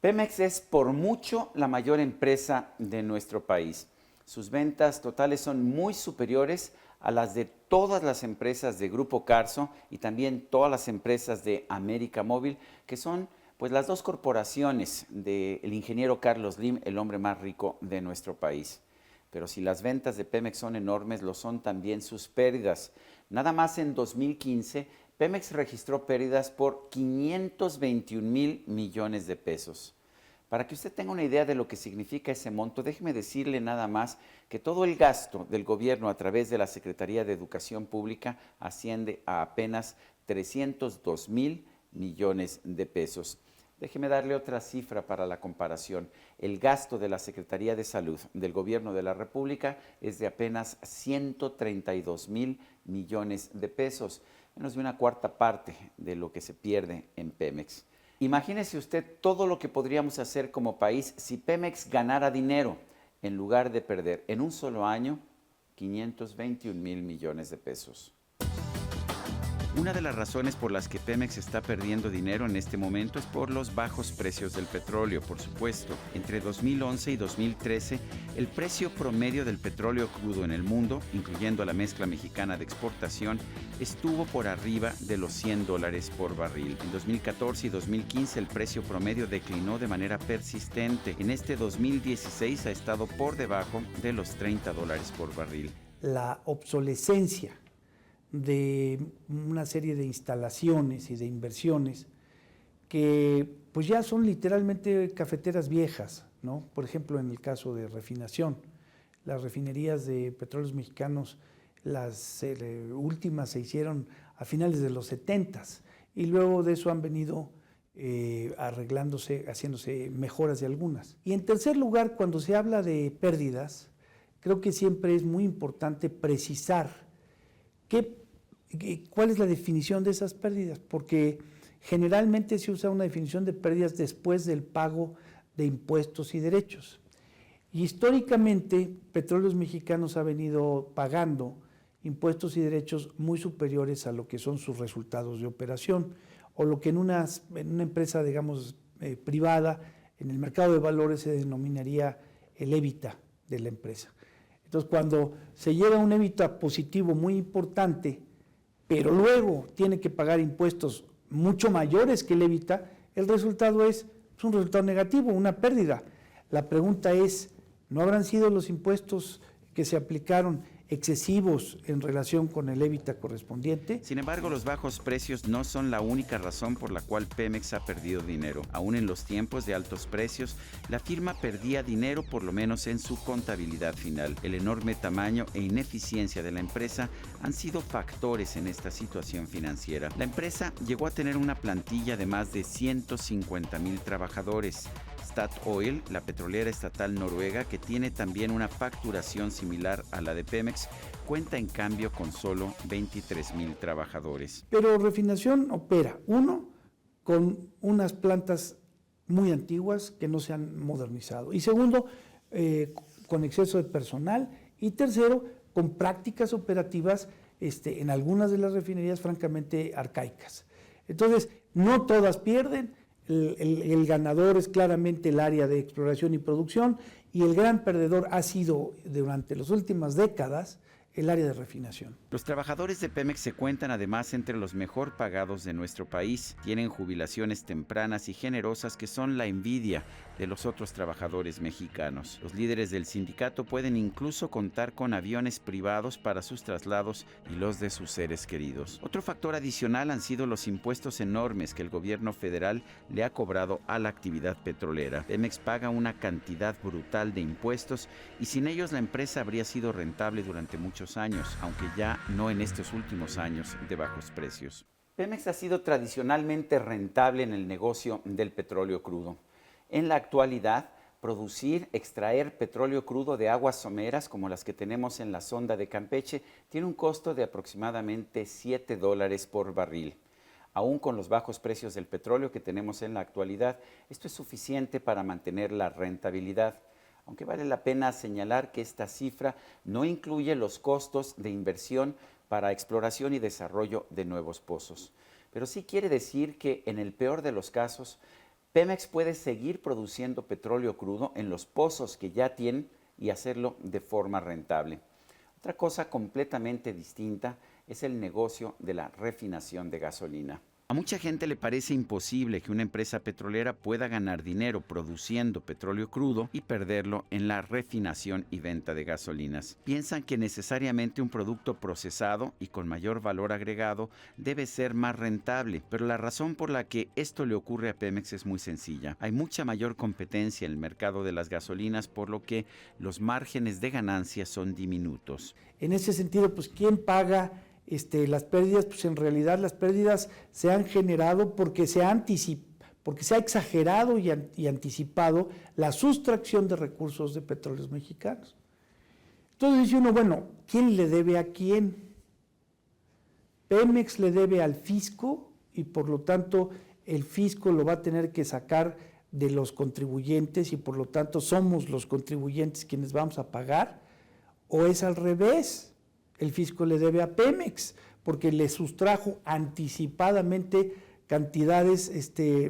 Pemex es por mucho la mayor empresa de nuestro país. Sus ventas totales son muy superiores a las de todas las empresas de Grupo Carso y también todas las empresas de América Móvil, que son pues las dos corporaciones del ingeniero Carlos Slim, el hombre más rico de nuestro país. Pero si las ventas de Pemex son enormes, lo son también sus pérdidas. Nada más en 2015, Pemex registró pérdidas por 521,000 millones de pesos. Para que usted tenga una idea de lo que significa ese monto, déjeme decirle nada más que todo el gasto del gobierno a través de la Secretaría de Educación Pública asciende a apenas 302,000 millones de pesos. Déjeme darle otra cifra para la comparación. El gasto de la Secretaría de Salud del Gobierno de la República es de apenas 132,000 millones de pesos, menos de una cuarta parte de lo que se pierde en Pemex. Imagínese usted todo lo que podríamos hacer como país si Pemex ganara dinero en lugar de perder en un solo año 521,000 millones de pesos. Una de las razones por las que Pemex está perdiendo dinero en este momento es por los bajos precios del petróleo, por supuesto. Entre 2011 y 2013, el precio promedio del petróleo crudo en el mundo, incluyendo la mezcla mexicana de exportación, estuvo por arriba de los $100 por barril. En 2014 y 2015 el precio promedio declinó de manera persistente. En este 2016 ha estado por debajo de los $30 por barril. La obsolescencia de una serie de instalaciones y de inversiones que pues ya son literalmente cafeteras viejas, ¿no? Por ejemplo, en el caso de refinación, las refinerías de petróleos mexicanos, las últimas se hicieron a finales de los 70s y luego de eso han venido arreglándose, haciéndose mejoras de algunas. Y en tercer lugar, cuando se habla de pérdidas, creo que siempre es muy importante precisar ¿cuál es la definición de esas pérdidas? Porque generalmente se usa una definición de pérdidas después del pago de impuestos y derechos. Y históricamente, Petróleos Mexicanos ha venido pagando impuestos y derechos muy superiores a lo que son sus resultados de operación, o lo que en una empresa, digamos, privada, en el mercado de valores se denominaría el EBITDA de la empresa. Entonces, cuando se llega a un EBITDA positivo muy importante, pero luego tiene que pagar impuestos mucho mayores que el EBITDA, el resultado es un resultado negativo, una pérdida. La pregunta es, ¿no habrán sido los impuestos que se aplicaron excesivos en relación con el EBITDA correspondiente? Sin embargo, los bajos precios no son la única razón por la cual Pemex ha perdido dinero. Aún en los tiempos de altos precios, la firma perdía dinero por lo menos en su contabilidad final. El enorme tamaño e ineficiencia de la empresa han sido factores en esta situación financiera. La empresa llegó a tener una plantilla de más de 150,000 trabajadores. Statoil, la petrolera estatal noruega, que tiene también una facturación similar a la de Pemex, cuenta en cambio con solo 23,000 trabajadores. Pero refinación opera, uno, con unas plantas muy antiguas que no se han modernizado. Y segundo, con exceso de personal. Y tercero, con prácticas operativas en algunas de las refinerías francamente arcaicas. Entonces, no todas pierden. El ganador es claramente el área de exploración y producción y el gran perdedor ha sido durante las últimas décadas el área de refinación. Los trabajadores de Pemex se cuentan además entre los mejor pagados de nuestro país. Tienen jubilaciones tempranas y generosas que son la envidia de los otros trabajadores mexicanos. Los líderes del sindicato pueden incluso contar con aviones privados para sus traslados y los de sus seres queridos. Otro factor adicional han sido los impuestos enormes que el gobierno federal le ha cobrado a la actividad petrolera. Pemex paga una cantidad brutal de impuestos y sin ellos la empresa habría sido rentable durante muchos años, aunque ya no en estos últimos años de bajos precios. Pemex ha sido tradicionalmente rentable en el negocio del petróleo crudo. En la actualidad, producir, extraer petróleo crudo de aguas someras como las que tenemos en la sonda de Campeche tiene un costo de aproximadamente $7 por barril. Aún con los bajos precios del petróleo que tenemos en la actualidad, esto es suficiente para mantener la rentabilidad. Aunque vale la pena señalar que esta cifra no incluye los costos de inversión para exploración y desarrollo de nuevos pozos. Pero sí quiere decir que en el peor de los casos, Pemex puede seguir produciendo petróleo crudo en los pozos que ya tienen y hacerlo de forma rentable. Otra cosa completamente distinta es el negocio de la refinación de gasolina. A mucha gente le parece imposible que una empresa petrolera pueda ganar dinero produciendo petróleo crudo y perderlo en la refinación y venta de gasolinas. Piensan que necesariamente un producto procesado y con mayor valor agregado debe ser más rentable, pero la razón por la que esto le ocurre a Pemex es muy sencilla. Hay mucha mayor competencia en el mercado de las gasolinas, por lo que los márgenes de ganancia son diminutos. En ese sentido, pues, ¿quién paga las pérdidas? Pues en realidad las pérdidas se han generado porque se ha exagerado y anticipado la sustracción de recursos de Petróleos Mexicanos. Entonces dice uno, bueno, ¿quién le debe a quién? Pemex le debe al fisco y por lo tanto el fisco lo va a tener que sacar de los contribuyentes y por lo tanto somos los contribuyentes quienes vamos a pagar, o es al revés. El fisco le debe a Pemex, porque le sustrajo anticipadamente cantidades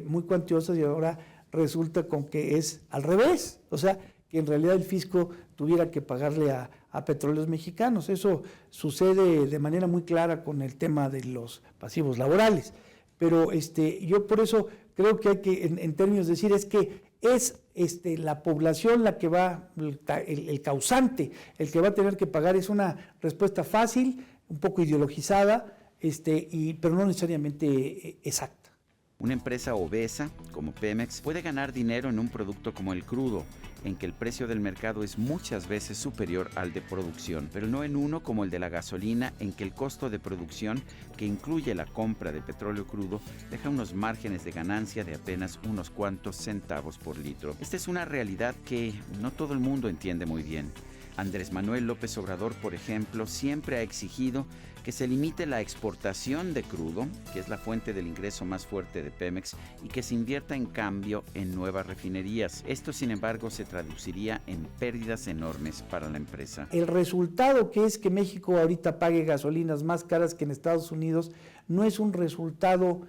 muy cuantiosas y ahora resulta con que es al revés. O sea, que en realidad el fisco tuviera que pagarle a Petróleos Mexicanos. Eso sucede de manera muy clara con el tema de los pasivos laborales. Pero yo por eso creo que hay que, en términos de decir, es que es la población la que va, el causante, el que va a tener que pagar. Es una respuesta fácil, un poco ideologizada, pero no necesariamente exacta. Una empresa obesa, como Pemex, puede ganar dinero en un producto como el crudo, en que el precio del mercado es muchas veces superior al de producción, pero no en uno como el de la gasolina, en que el costo de producción, que incluye la compra de petróleo crudo, deja unos márgenes de ganancia de apenas unos cuantos centavos por litro. Esta es una realidad que no todo el mundo entiende muy bien. Andrés Manuel López Obrador, por ejemplo, siempre ha exigido que se limite la exportación de crudo, que es la fuente del ingreso más fuerte de Pemex, y que se invierta en cambio en nuevas refinerías. Esto, sin embargo, se traduciría en pérdidas enormes para la empresa. El resultado, que es que México ahorita pague gasolinas más caras que en Estados Unidos, no es un resultado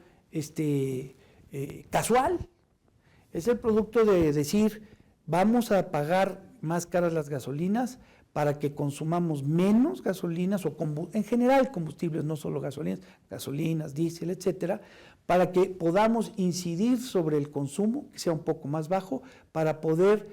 casual. Es el producto de decir, vamos a pagar más caras las gasolinas para que consumamos menos gasolinas o en general combustibles, no solo gasolinas, diésel, etcétera, para que podamos incidir sobre el consumo, que sea un poco más bajo, para poder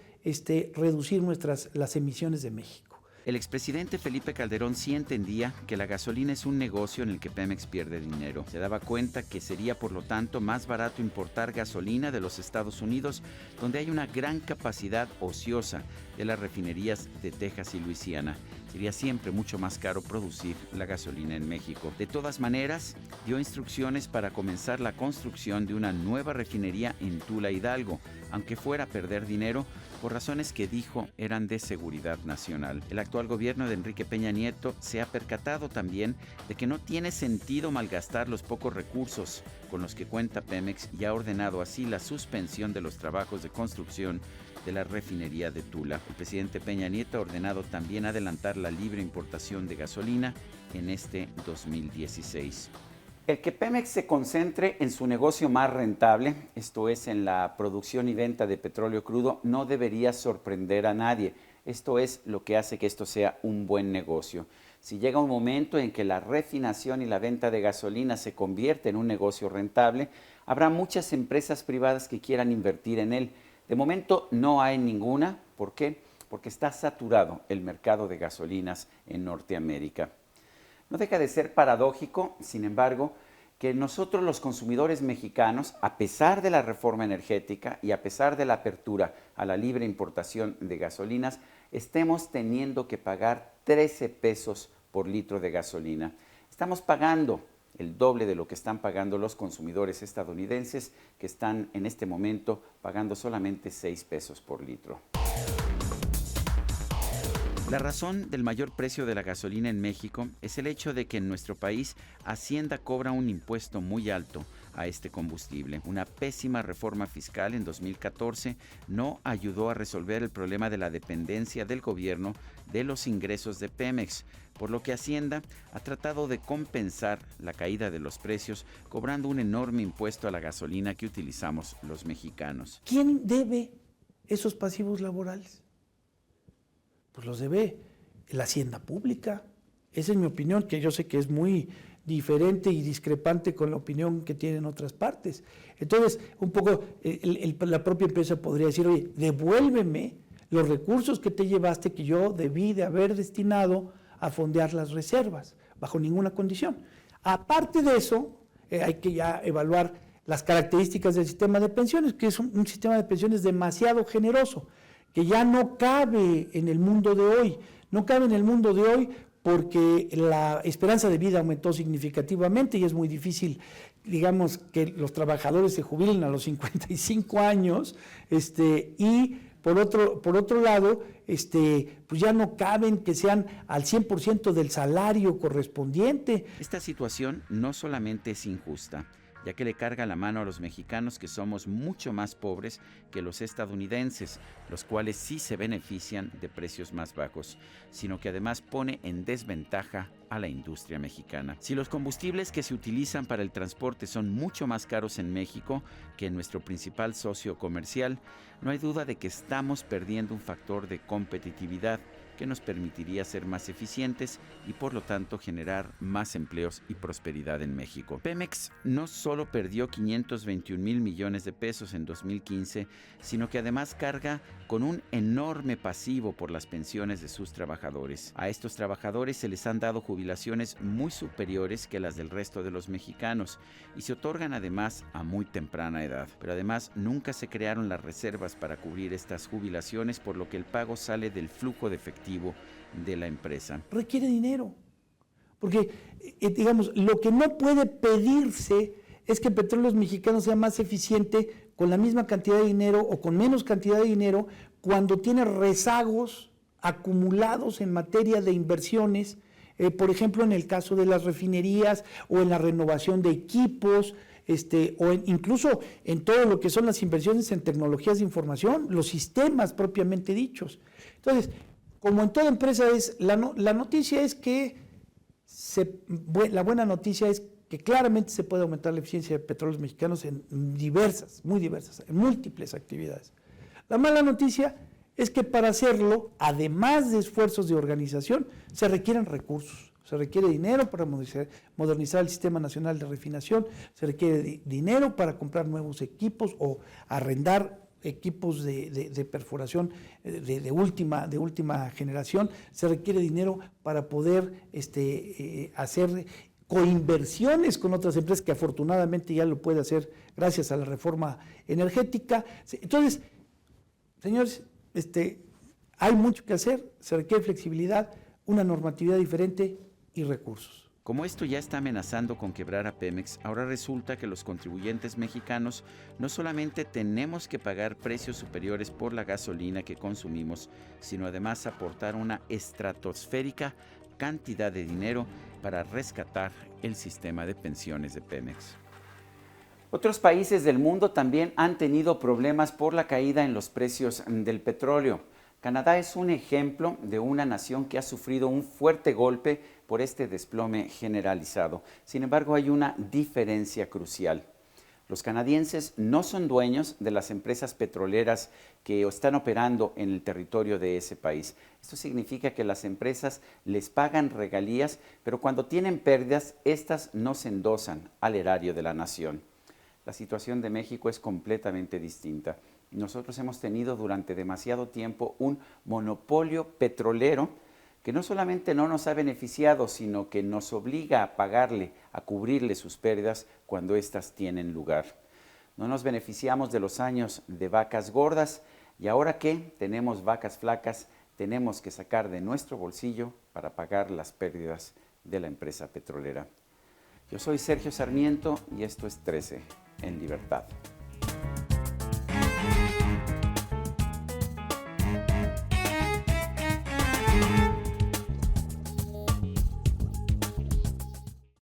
reducir las emisiones de México. El expresidente Felipe Calderón sí entendía que la gasolina es un negocio en el que Pemex pierde dinero. Se daba cuenta que sería, por lo tanto, más barato importar gasolina de los Estados Unidos, donde hay una gran capacidad ociosa de las refinerías de Texas y Luisiana. Sería siempre mucho más caro producir la gasolina en México. De todas maneras, dio instrucciones para comenzar la construcción de una nueva refinería en Tula, Hidalgo, aunque fuera a perder dinero, por razones que dijo eran de seguridad nacional. El actual gobierno de Enrique Peña Nieto se ha percatado también de que no tiene sentido malgastar los pocos recursos con los que cuenta Pemex y ha ordenado así la suspensión de los trabajos de construcción de la refinería de Tula. El presidente Peña Nieto ha ordenado también adelantar la libre importación de gasolina en este 2016. El que Pemex se concentre en su negocio más rentable, esto es, en la producción y venta de petróleo crudo, no debería sorprender a nadie. Esto es lo que hace que esto sea un buen negocio. Si llega un momento en que la refinación y la venta de gasolina se convierte en un negocio rentable, habrá muchas empresas privadas que quieran invertir en él. De momento no hay ninguna. ¿Por qué? Porque está saturado el mercado de gasolinas en Norteamérica. No deja de ser paradójico, sin embargo, que nosotros los consumidores mexicanos, a pesar de la reforma energética y a pesar de la apertura a la libre importación de gasolinas, estemos teniendo que pagar 13 pesos por litro de gasolina. Estamos pagando el doble de lo que están pagando los consumidores estadounidenses, que están en este momento pagando solamente 6 pesos por litro. La razón del mayor precio de la gasolina en México es el hecho de que en nuestro país Hacienda cobra un impuesto muy alto a este combustible. Una pésima reforma fiscal en 2014 no ayudó a resolver el problema de la dependencia del gobierno de los ingresos de Pemex, por lo que Hacienda ha tratado de compensar la caída de los precios cobrando un enorme impuesto a la gasolina que utilizamos los mexicanos. ¿Quién debe esos pasivos laborales? Pues los debe la Hacienda Pública. Esa es mi opinión, que yo sé que es muy diferente y discrepante con la opinión que tienen otras partes. Entonces, un poco la propia empresa podría decir, oye, devuélveme los recursos que te llevaste, que yo debí de haber destinado a fondear las reservas, bajo ninguna condición. Aparte de eso, hay que ya evaluar las características del sistema de pensiones, que es un sistema de pensiones demasiado generoso, que ya no cabe en el mundo de hoy. No cabe en el mundo de hoy porque la esperanza de vida aumentó significativamente y es muy difícil, digamos, que los trabajadores se jubilen a los 55 años, y por otro lado, pues ya no caben que sean al 100% del salario correspondiente. Esta situación no solamente es injusta, ya que le carga la mano a los mexicanos que somos mucho más pobres que los estadounidenses, los cuales sí se benefician de precios más bajos, sino que además pone en desventaja a la industria mexicana. Si los combustibles que se utilizan para el transporte son mucho más caros en México que en nuestro principal socio comercial, no hay duda de que estamos perdiendo un factor de competitividad que nos permitiría ser más eficientes y por lo tanto generar más empleos y prosperidad en México. Pemex no solo perdió 521 mil millones de pesos en 2015, sino que además carga con un enorme pasivo por las pensiones de sus trabajadores. A estos trabajadores se les han dado jubilaciones muy superiores que las del resto de los mexicanos y se otorgan además a muy temprana edad. Pero además nunca se crearon las reservas para cubrir estas jubilaciones, por lo que el pago sale del flujo de efectivo de la empresa. Requiere dinero, porque digamos, lo que no puede pedirse es que Petróleos Mexicanos sea más eficiente con la misma cantidad de dinero o con menos cantidad de dinero cuando tiene rezagos acumulados en materia de inversiones, por ejemplo en el caso de las refinerías o en la renovación de equipos, incluso en todo lo que son las inversiones en tecnologías de información, los sistemas propiamente dichos. Entonces, como en toda empresa la noticia es que la buena noticia es que claramente se puede aumentar la eficiencia de Petróleos Mexicanos en muy diversas, en múltiples actividades. La mala noticia es que para hacerlo, además de esfuerzos de organización, se requieren recursos. Se requiere dinero para modernizar el Sistema Nacional de Refinación, se requiere dinero para comprar nuevos equipos o arrendar equipos de perforación de última generación, se requiere dinero para poder hacer coinversiones con otras empresas, que afortunadamente ya lo puede hacer gracias a la reforma energética. Entonces, señores, hay mucho que hacer, se requiere flexibilidad, una normatividad diferente y recursos. Como esto ya está amenazando con quebrar a Pemex, ahora resulta que los contribuyentes mexicanos no solamente tenemos que pagar precios superiores por la gasolina que consumimos, sino además aportar una estratosférica cantidad de dinero para rescatar el sistema de pensiones de Pemex. Otros países del mundo también han tenido problemas por la caída en los precios del petróleo. Canadá es un ejemplo de una nación que ha sufrido un fuerte golpe por este desplome generalizado. Sin embargo, hay una diferencia crucial. Los canadienses no son dueños de las empresas petroleras que están operando en el territorio de ese país. Esto significa que las empresas les pagan regalías, pero cuando tienen pérdidas, estas no se endosan al erario de la nación. La situación de México es completamente distinta. Nosotros hemos tenido durante demasiado tiempo un monopolio petrolero que no solamente no nos ha beneficiado, sino que nos obliga a pagarle, a cubrirle sus pérdidas cuando éstas tienen lugar. No nos beneficiamos de los años de vacas gordas y ahora que tenemos vacas flacas, tenemos que sacar de nuestro bolsillo para pagar las pérdidas de la empresa petrolera. Yo soy Sergio Sarmiento y esto es 13 en Libertad.